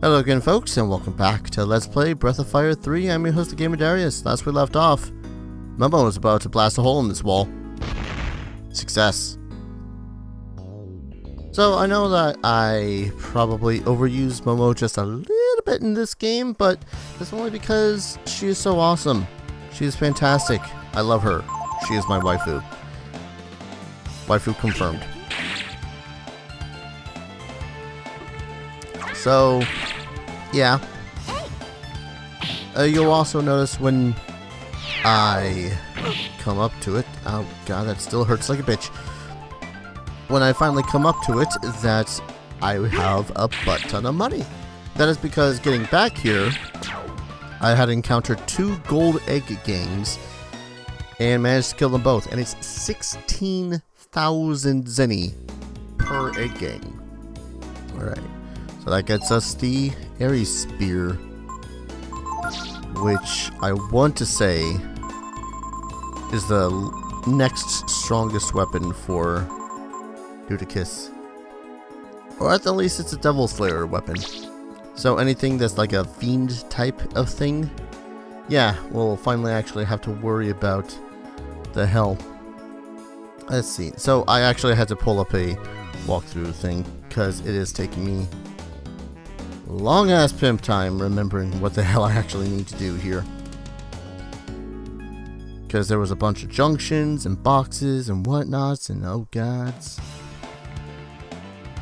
Hello again folks, and welcome back to Let's Play Breath of Fire 3. I'm your host, the Gamer Darius. Last we left off, Momo was about to blast a hole in this wall. Success. So I know that I probably overused Momo just a little bit in this game, but that's only because she is so awesome. She is fantastic. I love her. She is my waifu. Waifu confirmed. So, yeah. You'll also notice when I come up to it, oh god, that still hurts like a bitch. When I finally come up to it, that I have a butt ton of money. That is because getting back here, I had encountered 2 gold egg gangs and managed to kill them both. And it's 16,000 zenny per egg gang. Alright. So that gets us the Aries Spear, which I want to say is the next strongest weapon for Dudicus. Or at the least it's a Devil Slayer weapon. So anything that's like a fiend type of thing, yeah, we'll finally actually have to worry about the hell. Let's see. So I actually had to pull up a walkthrough thing because it is taking me long ass pimp time remembering what the hell I actually need to do here. Because there was a bunch of junctions and boxes and whatnots and oh gods.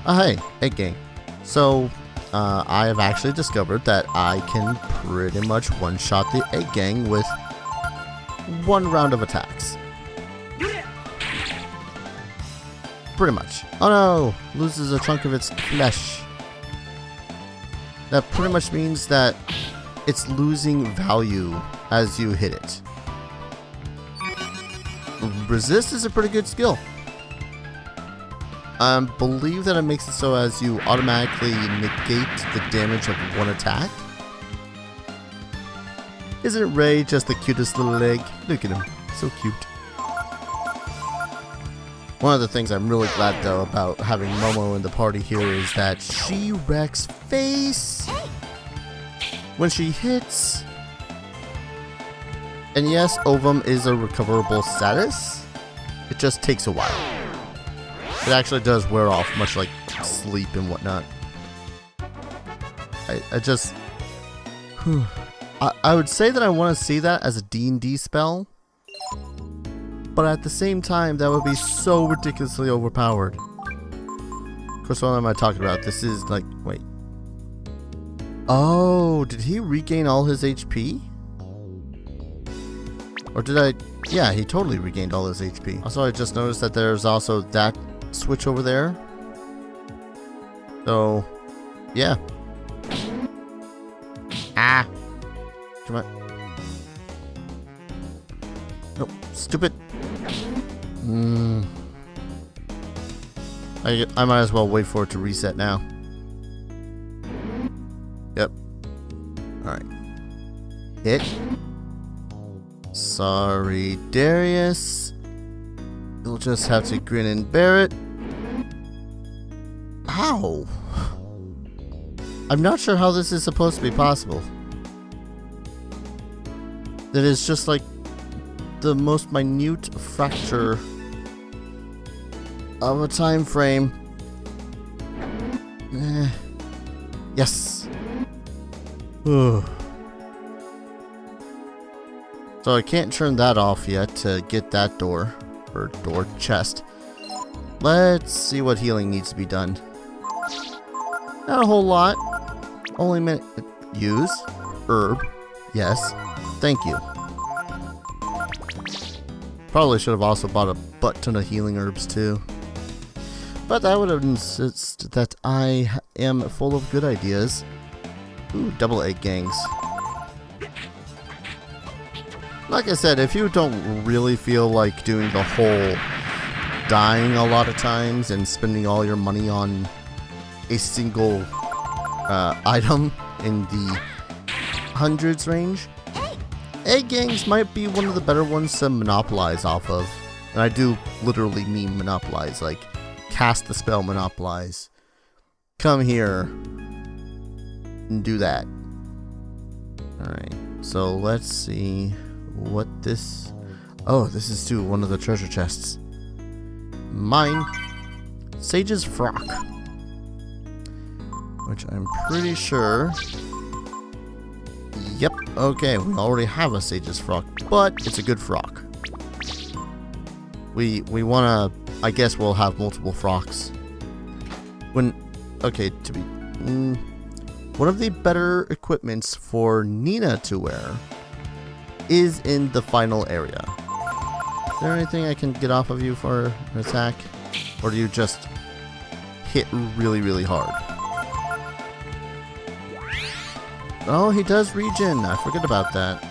Oh hey, egg gang. So I have actually discovered that I can pretty much one-shot the egg gang with 1 round of attacks. Pretty much. Oh no! Loses a chunk of its flesh. That pretty much means that it's losing value as you hit it. Resist is a pretty good skill. I believe that it makes it so as you automatically negate the damage of 1 attack. Isn't Ray just the cutest little egg? Look at him, so cute. One of the things I'm really glad though about having Momo in the party here is that she wrecks face when she hits. And yes, Ovum is a recoverable status. It just takes a while. It actually does wear off, much like sleep and whatnot. I just... I would say that I want to see that as a D&D spell. But at the same time, that would be so ridiculously overpowered. Of course, what am I talking about? This is like... Wait. Oh, did he regain all his HP? Or did I... Yeah, he totally regained all his HP. Also, I just noticed that there's also that switch over there. So, yeah. Ah. Come on. Nope. Stupid. I might as well wait for it to reset now. Yep. Alright. Hit. Sorry, Darius. You'll just have to grin and bear it. How? I'm not sure how this is supposed to be possible. That is just like the most minute fracture of a time frame. Yes. So I can't turn that off yet to get that door, or door chest. Let's see what healing needs to be done. Not a whole lot. Only minute. Use herb. Yes. Thank you. Probably should have also bought a butt ton of healing herbs too. But that would have insisted that I am full of good ideas. Ooh, double egg gangs. Like I said, if you don't really feel like doing the whole dying a lot of times and spending all your money on a single item in the hundreds range, egg gangs might be one of the better ones to monopolize off of. And I do literally mean monopolize, like cast the spell monopolize. Come here. do that. Alright, so let's see what this... Oh, this is too one of the treasure chests. Mine. Sage's Frock. Which I'm pretty sure... Yep, okay, we already have a Sage's Frock, but it's a good frock. We wanna... I guess we'll have multiple frocks. Okay, to be... one of the better equipments for Nina to wear is in the final area. Is there anything I can get off of you for an attack? Or do you just hit really, really hard? Oh, he does regen. I forget about that.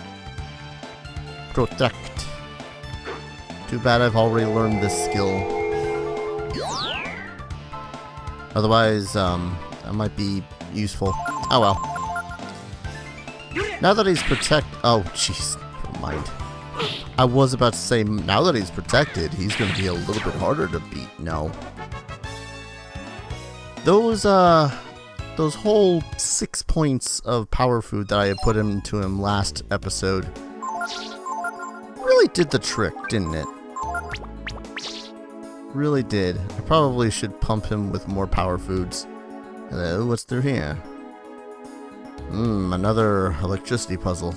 Protect. Too bad I've already learned this skill. Otherwise, that might be useful. Oh well. Now that he's oh jeez, never mind. I was about to say, now that he's protected, he's going to be a little bit harder to beat. No. Those whole 6 points of power food that I had put into him last episode really did the trick, didn't it? Really did. I probably should pump him with more power foods. Hello, what's through here? Another electricity puzzle.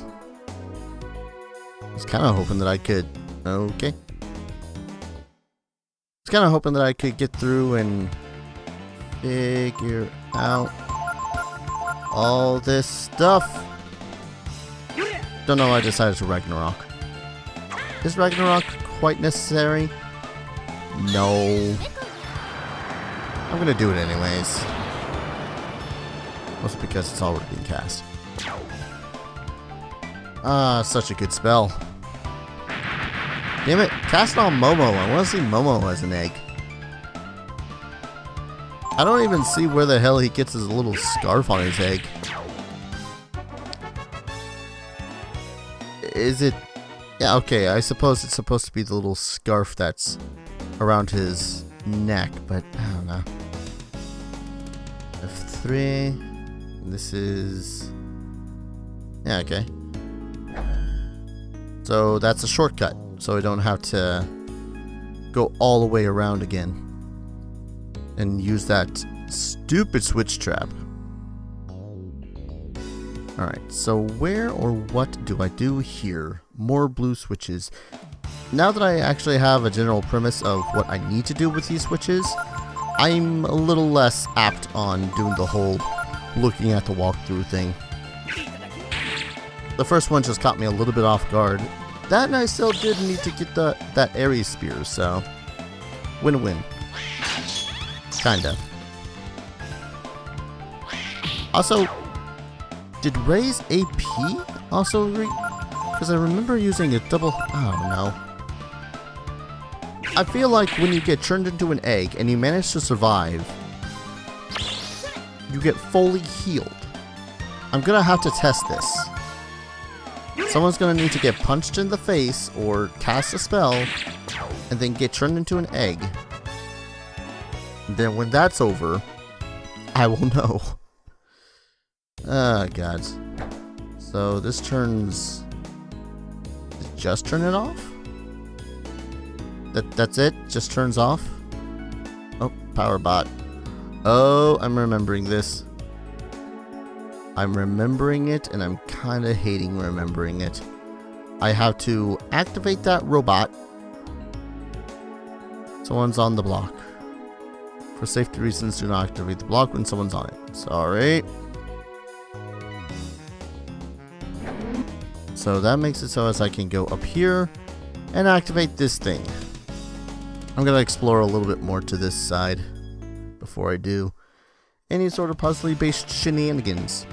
I was kind of hoping that I could... Okay. I was kind of hoping that I could get through and figure out all this stuff. Don't know why I decided to Ragnarok. Is Ragnarok quite necessary? No. I'm gonna do it anyways. Mostly because it's already been cast. Ah, such a good spell. Damn it, cast it on Momo. I want to see Momo as an egg. I don't even see where the hell he gets his little scarf on his egg. Is it... Yeah, okay, I suppose it's supposed to be the little scarf that's around his neck, but I don't know. F3. This is... Yeah, okay. So that's a shortcut, so I don't have to go all the way around again and use that stupid switch trap. Alright, so where or what do I do here? More blue switches. Now that I actually have a general premise of what I need to do with these switches, I'm a little less apt on doing the whole looking at the walkthrough thing. The first one just caught me a little bit off guard. That and I still did need to get that Ares spear, so win-win. Kinda. Also, did Ray's AP also because I remember using a double... Oh no. I feel like when you get turned into an egg and you manage to survive, you get fully healed. I'm gonna have to test this. Someone's gonna need to get punched in the face or cast a spell and then get turned into an egg. And then when that's over, I will know. Oh god. So this turns... Just turn it off? That's it? Just turns off? Oh, power bot. Oh, I'm remembering this. I'm remembering it, and I'm kind of hating remembering it. I have to activate that robot. Someone's on the block. For safety reasons, do not activate the block when someone's on it. Sorry. So that makes it so as I can go up here and activate this thing. I'm going to explore a little bit more to this side before I do any sort of puzzly based shenanigans.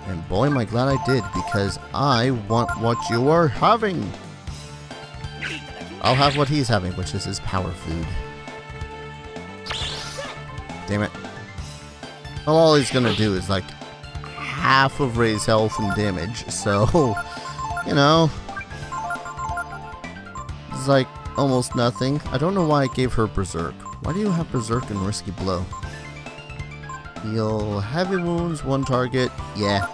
And boy, am I glad I did, because I want what you are having. I'll have what he's having, which is his power food. Damn it. Well, all he's going to do is like half of Ray's health and damage, so, you know, it's like almost nothing. I don't know why I gave her Berserk. Why do you have Berserk and Risky Blow? Heal heavy wounds, one target. Yeah.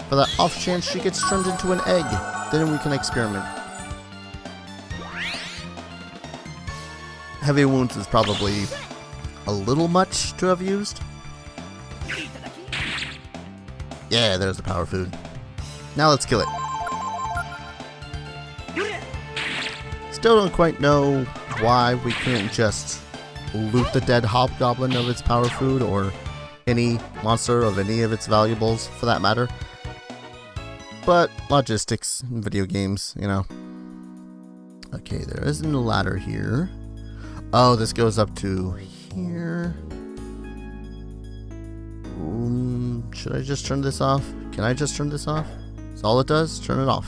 For that off chance she gets turned into an egg, then we can experiment. Heavy wounds is probably a little much to have used. Yeah, there's the power food. Now let's kill it. Still don't quite know why we couldn't just loot the dead hobgoblin of its power food, or any monster of any of its valuables for that matter. But logistics in video games, you know. Okay, there isn't a ladder here. Oh, this goes up to here. Should I just turn this off? Can I just turn this off? That's all it does? Turn it off.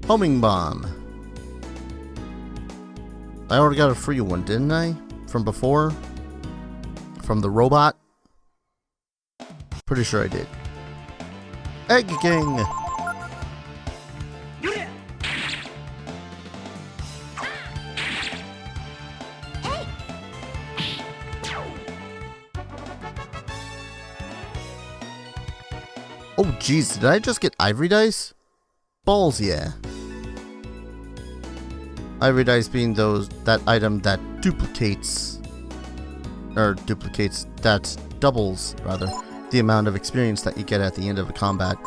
Homing bomb. I already got a free one, didn't I? From before? From the robot? Pretty sure I did. Egg Gang! Oh jeez, did I just get ivory dice? Balls, yeah. Ivory dice being that item that doubles, rather, the amount of experience that you get at the end of a combat.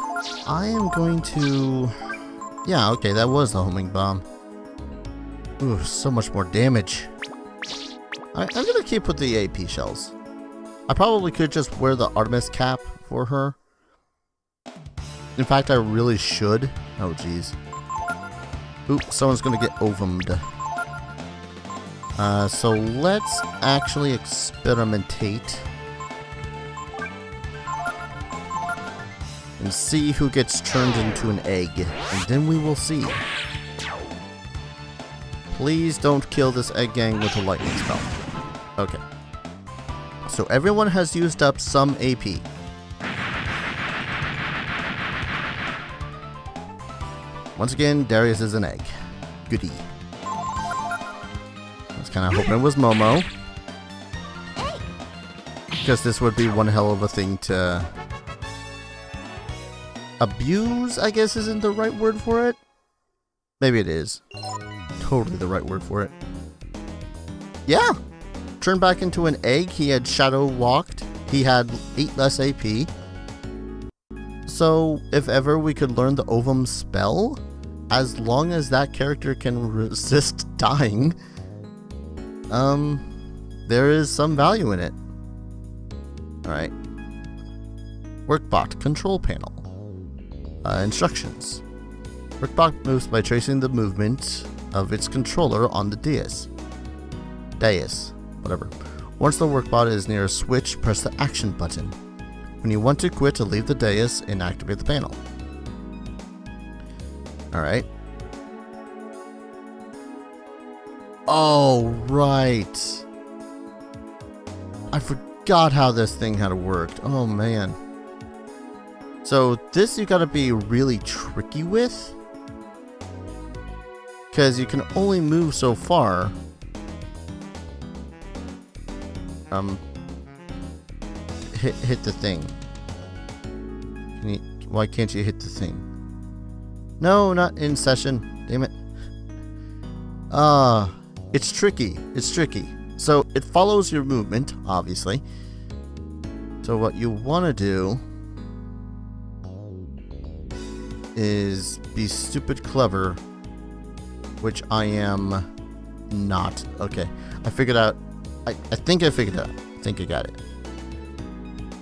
I am going to... Yeah, okay, that was the homing bomb. Ooh, so much more damage. I'm gonna keep with the AP shells. I probably could just wear the Artemis cap for her. In fact, I really should. Oh, jeez. Oop, someone's gonna get ovumed. So let's actually experimentate. And see who gets turned into an egg. And then we will see. Please don't kill this egg gang with a lightning spell. Okay. So everyone has used up some AP. Once again, Darius is an egg. Goody. I was kind of hoping it was Momo. Because this would be one hell of a thing to... abuse, I guess isn't the right word for it. Maybe it is. Totally the right word for it. Yeah! Turned back into an egg. He had shadow walked. He had 8 less AP. So, if ever we could learn the Ovum spell, as long as that character can resist dying, there is some value in it. Alright. Workbot control panel. Instructions. Workbot moves by tracing the movement of its controller on the dais. Whatever. Once the workbot is near a switch, press the action button. When you want to quit, to leave the dais and activate the panel. Alright. Oh, right. I forgot how this thing had worked. Oh, man. So, this you gotta be really tricky with. Because you can only move so far. Hit the thing. Why can't you hit the thing? No, not in session. Damn it. It's tricky. It's tricky. So it follows your movement, obviously. So what you want to do is be stupid clever, which I am not. Okay, I figured out. I think I figured it out. I think I got it.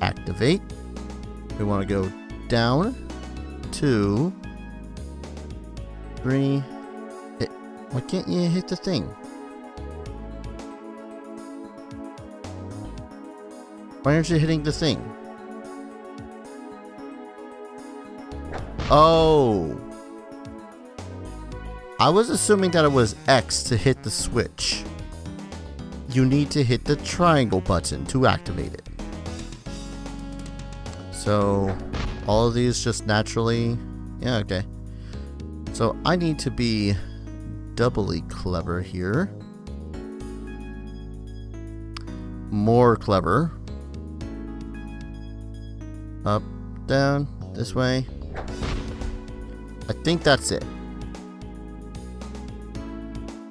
Activate. We want to go down, 2, 3. Hit. Why can't you hit the thing? Why aren't you hitting the thing? Oh. I was assuming that it was X to hit the switch. You need to hit the triangle button to activate it. So, all of these just naturally... Yeah, okay. So, I need to be doubly clever here. more clever. Up, down, this way. I think that's it.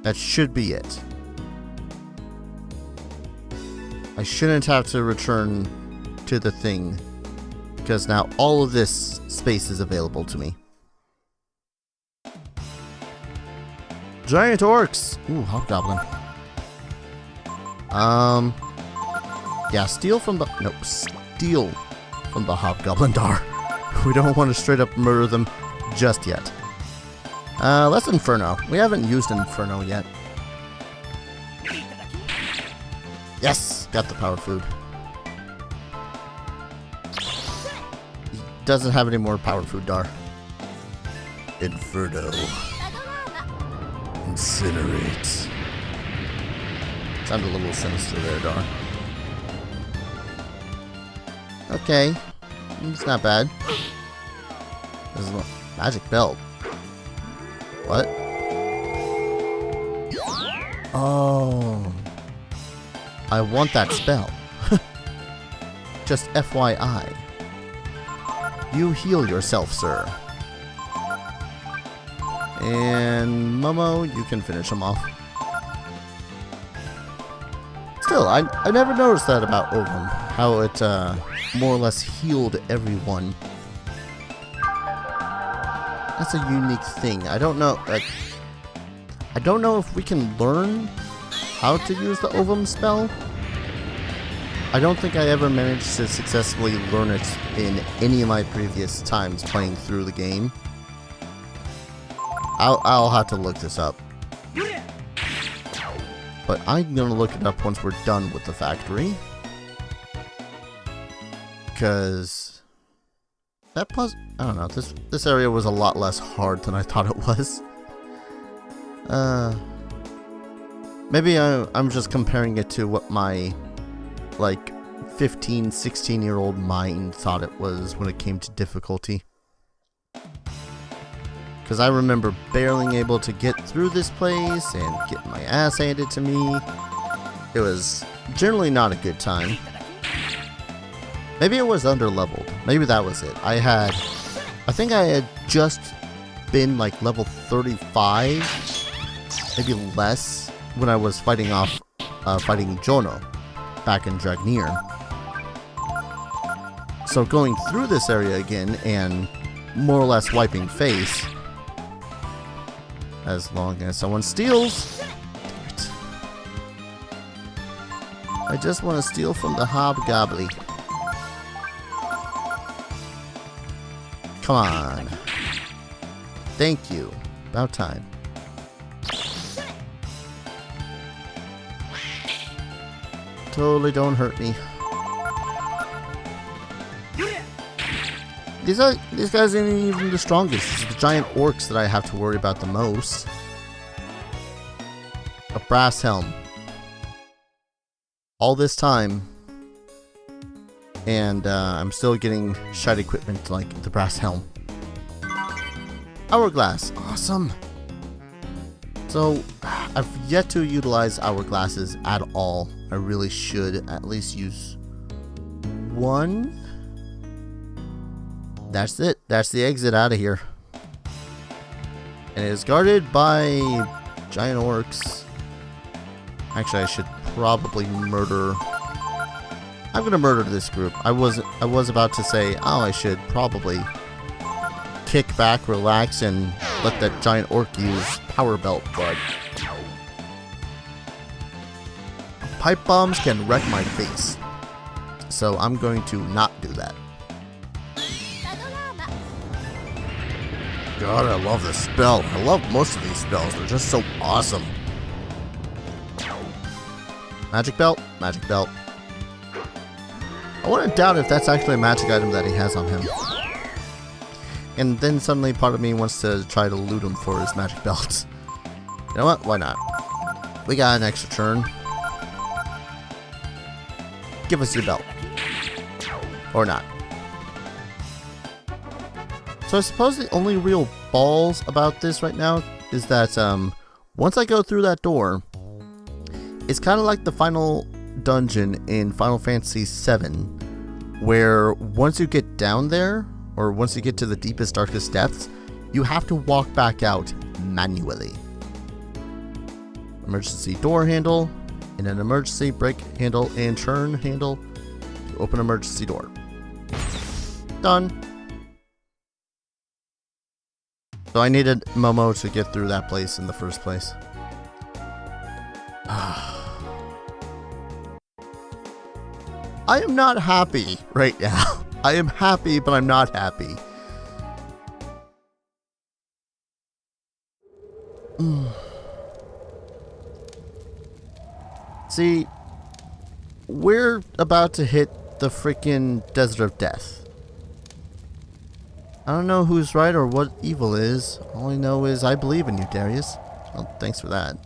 That should be it. I shouldn't have to return to the thing, because now all of this space is available to me. Giant orcs! Ooh, hobgoblin. Yeah, steal from the hobgoblin dar. We don't want to straight up murder them just yet. Let's Inferno. We haven't used Inferno yet. Yes! Got the power food. He doesn't have any more power food, Dar. Inferno. Incinerate. Sounded a little sinister there, Dar. Okay. It's not bad. This is a magic belt. What? Oh. I want that spell. Just FYI. You heal yourself, sir. And Momo, you can finish him off. Still, I never noticed that about Ovum. How it more or less healed everyone. That's a unique thing. I don't know. I don't know if we can learn how to use the Ovum spell. I don't think I ever managed to successfully learn it in any of my previous times playing through the game. I'll have to look this up. But I'm gonna look it up once we're done with the factory. Because that puzzle, I don't know, this area was a lot less hard than I thought it was. Maybe I'm just comparing it to what my, like, 15, 16-year-old mind thought it was when it came to difficulty. Because I remember barely able to get through this place and get my ass handed to me. It was generally not a good time. Maybe it was underleveled. Maybe that was it. I think I had just been like level 35, maybe less, when I was fighting Jono back in Dragnir. So going through this area again and more or less wiping face, as long as someone steals. Damn it. I just want to steal from the hobgoblin. Come on. Thank you. About time. Totally don't hurt me. These guys ain't even the strongest. It's the giant orcs that I have to worry about the most. A brass helm. All this time. And I'm still getting shite equipment like the brass helm. Hourglass. Awesome. So, I've yet to utilize hourglasses at all. I really should at least use one. That's it. That's the exit out of here. And it is guarded by giant orcs. Actually, I should probably murder. I'm gonna murder this group. I was about to say, oh, I should probably kick back, relax, and let that giant orc use power belt, but pipe bombs can wreck my face. So I'm going to not do that. God, I love this spell. I love most of these spells. They're just so awesome. Magic belt, magic belt. I want to doubt if that's actually a magic item that he has on him. And then suddenly part of me wants to try to loot him for his magic belt. You know what? Why not? We got an extra turn. Give us your belt. Or not. So I suppose the only real balls about this right now is that once I go through that door, it's kind of like the final dungeon in Final Fantasy VII where once you get down there, or once you get to the deepest, darkest depths, you have to walk back out manually. Emergency door handle, and an emergency brake handle and turn handle to open emergency door. Done. So I needed Momo to get through that place in the first place. I am not happy right now. I am happy, but I'm not happy. See, we're about to hit the freaking Desert of Death. I don't know who's right or what evil is. All I know is I believe in you, Darius. Well, thanks for that.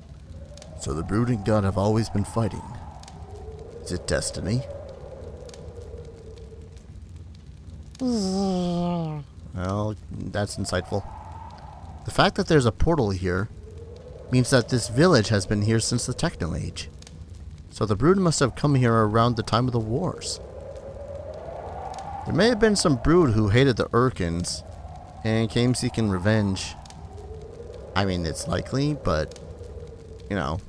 So the brooding god have always been fighting. Is it destiny? Well, that's insightful. The fact that there's a portal here means that this village has been here since the Techno Age. So the brood must have come here around the time of the wars. There may have been some brood who hated the Urkins and came seeking revenge. I mean, it's likely, but, you know.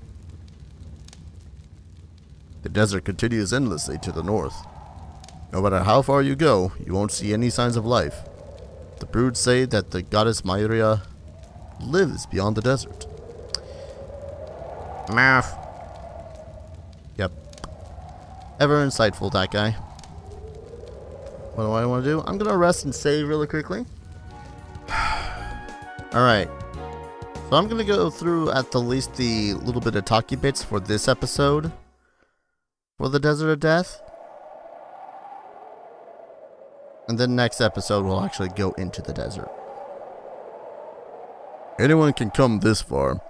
The desert continues endlessly to the north. No matter how far you go, you won't see any signs of life. The brood say that the goddess Myria lives beyond the desert. Math. Yep. Ever insightful, that guy. What do I want to do? I'm going to rest and save really quickly. Alright. So I'm going to go through at the least the little bit of talky bits for this episode. For the Desert of Death. And then next episode we'll actually go into the desert. Anyone can come this far.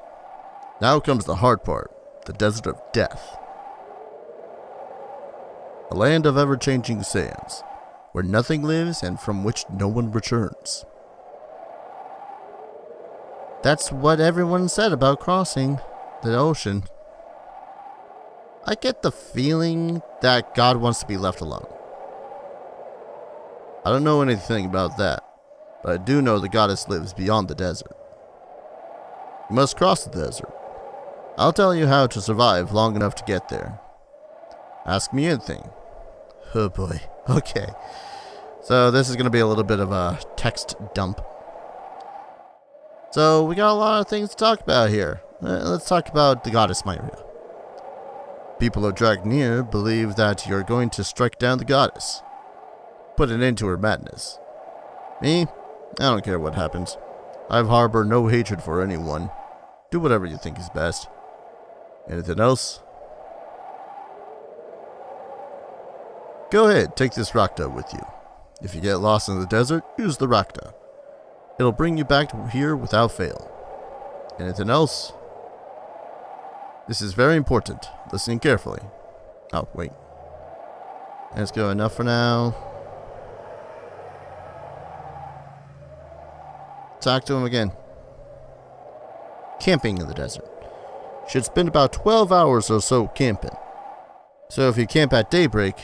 Now comes the hard part. The Desert of Death. A land of ever-changing sands, where nothing lives and from which no one returns. That's what everyone said about crossing the ocean. I get the feeling that God wants to be left alone. I don't know anything about that, but I do know the goddess lives beyond the desert. You must cross the desert. I'll tell you how to survive long enough to get there. Ask me anything. Oh boy. Okay. So this is going to be a little bit of a text dump. So we got a lot of things to talk about here. Let's talk about the goddess Myria. People of Dragnir believe that you're going to strike down the goddess. Put an end to her madness. Me? I don't care what happens. I harbor no hatred for anyone. Do whatever you think is best. Anything else? Go ahead, take this Rakta with you. If you get lost in the desert, use the Rakta. It'll bring you back to here without fail. Anything else? This is very important. Listen carefully. Oh, wait. Let's go. Enough for now. Talk to him again. Camping in the desert. Should spend about 12 hours or so camping. So if you camp at daybreak,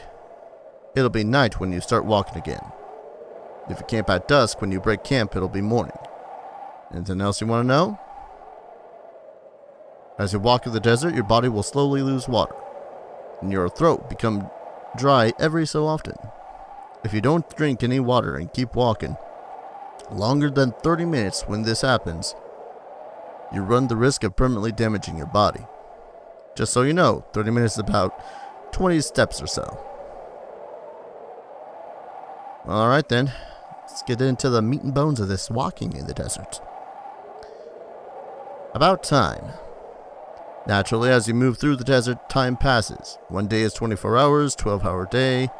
it'll be night when you start walking again. If you camp at dusk, when you break camp, it'll be morning. Anything else you want to know? As you walk in the desert, your body will slowly lose water, and your throat become dry every so often. If you don't drink any water and keep walking longer than 30 minutes when this happens, you run the risk of permanently damaging your body. Just so you know, 30 minutes is about 20 steps or so. Alright then, let's get into the meat and bones of this walking in the desert. About time. Naturally, as you move through the desert, time passes. One day is 24 hours, 12-hour day,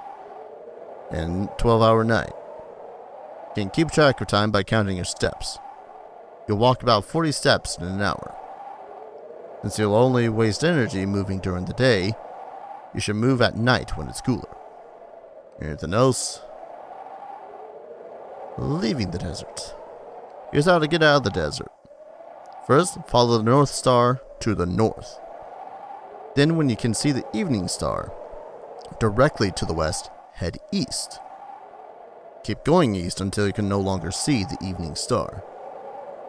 and 12-hour night. You can keep track of time by counting your steps. You'll walk about 40 steps in an hour. Since you'll only waste energy moving during the day, you should move at night when it's cooler. Anything else? Leaving the desert. Here's how to get out of the desert. First, follow the North Star to the north. Then when you can see the evening star directly to the west, head east. Keep going east until you can no longer see the evening star.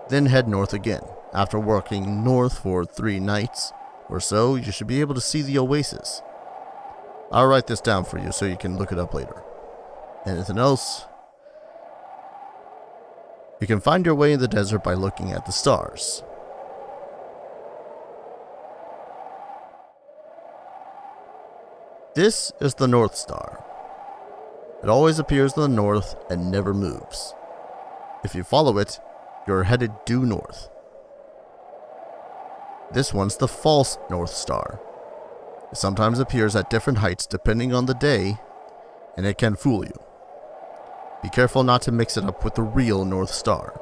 Then head north again. After working north for 3 nights or so, you should be able to see the oasis. I'll write this down for you so you can look it up later. Anything else? You can find your way in the desert by looking at the stars. This is the North Star. It always appears in the north and never moves. If you follow it, you're headed due north. This one's the false North Star. It sometimes appears at different heights depending on the day, and it can fool you. Be careful not to mix it up with the real North Star.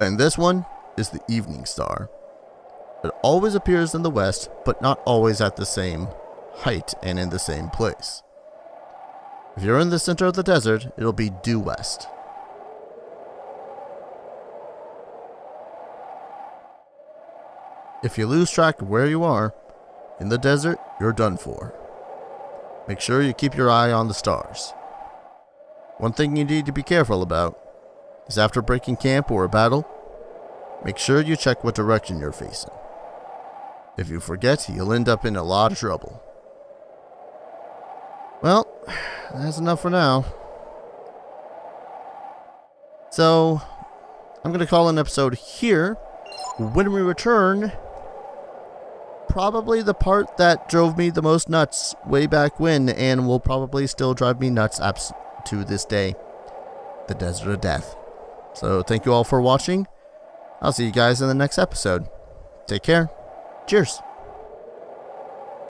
And this one is the Evening Star. It always appears in the west, but not always at the same height and in the same place. If you're in the center of the desert, it'll be due west. If you lose track of where you are in the desert, you're done for. Make sure you keep your eye on the stars. One thing you need to be careful about is after breaking camp or a battle, make sure you check what direction you're facing. If you forget, you'll end up in a lot of trouble. Well, that's enough for now. So, I'm going to call an episode here. When we return, probably the part that drove me the most nuts way back when and will probably still drive me nuts to this day. The Desert of Death. So, thank you all for watching. I'll see you guys in the next episode. Take care. Cheers.